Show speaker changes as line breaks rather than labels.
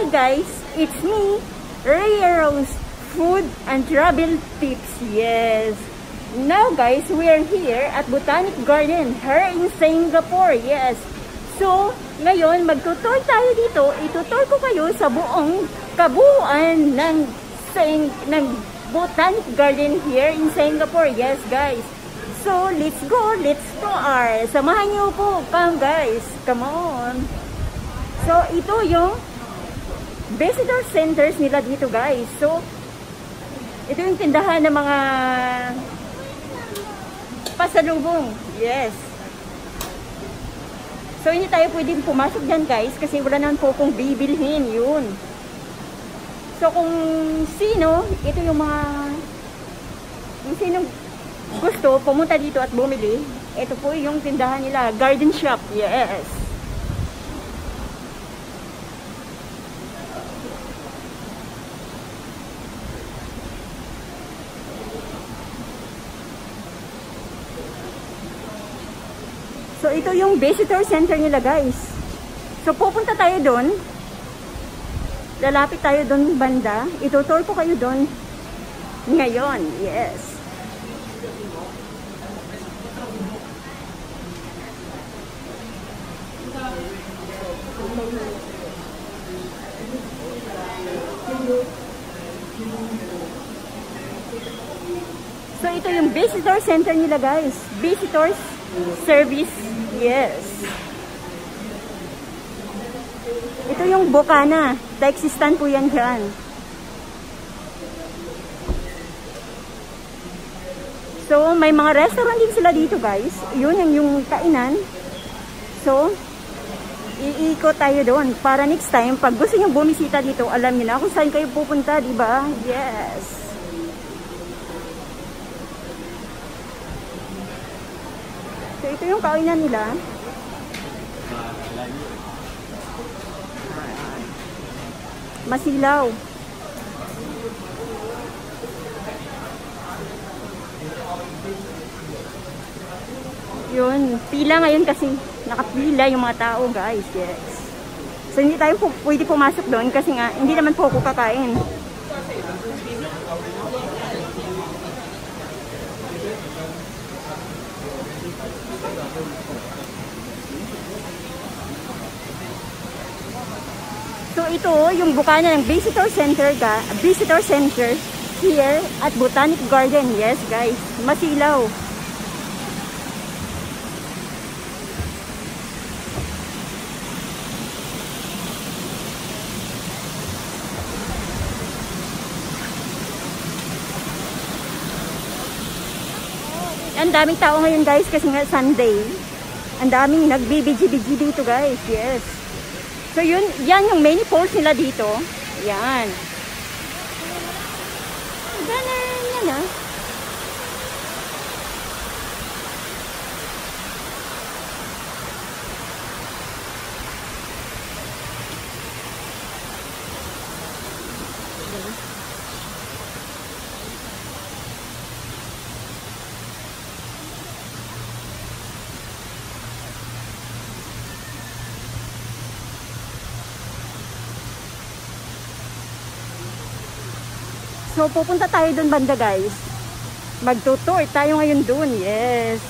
Hi guys, it's me, Rhea Rose, Food and Travel Tips. Yes. Now guys, we are here at Botanic Garden here in Singapore. Yes. So, ngayon magtutour tayo dito. Itutour ko kayo sa buong kabuuan ng Botanic Garden here in Singapore. Yes guys. So, let's go. Let's tour. Samahan niyo po. Come guys. Come on. So, ito yung visitor centers nila dito guys. So, ito yung tindahan ng mga pasalubong. Yes. So, hindi tayo pwedeng pumasok dyan guys kasi wala naman po kung bibilhin yun. So, kung sino, ito yung mga sinong gusto pumunta dito at bumili, ito po yung tindahan nila. Garden shop. Yes. So, ito yung visitor center nila guys. So, pupunta tayo doon. Lalapit tayo doon banda. Itutour ko kayo doon ngayon. Yes. So, ito yung visitor center nila guys. Visitors service. Yes. Ito yung Bocana. Taexistan po yan dyan. So, may mga restaurant din sila dito guys. Yun yung kainan. So, iikot tayo doon para next time, pag gusto nyo bumisita dito, alam nyo na kung saan kayo pupunta, diba? Yes. So, ito yung kainan nila. Masilaw. Yun. Pila ngayon kasi. Nakapila yung mga tao, guys. Yes. So, hindi tayo pwede pumasok doon kasi nga, hindi naman po ako kakain. So, ito yung bukana ng visitor center here at Botanic Garden. Yes, guys. Masilaw. Ang daming tao ngayon guys kasi nga Sunday. Ang daming nagbibiji-biji dito guys. Yes. So yun, yan yung many poles nila dito. Yan. Banner yan ah. So, pupunta tayo doon banda guys. Magtutour tayo ngayon doon. Yes.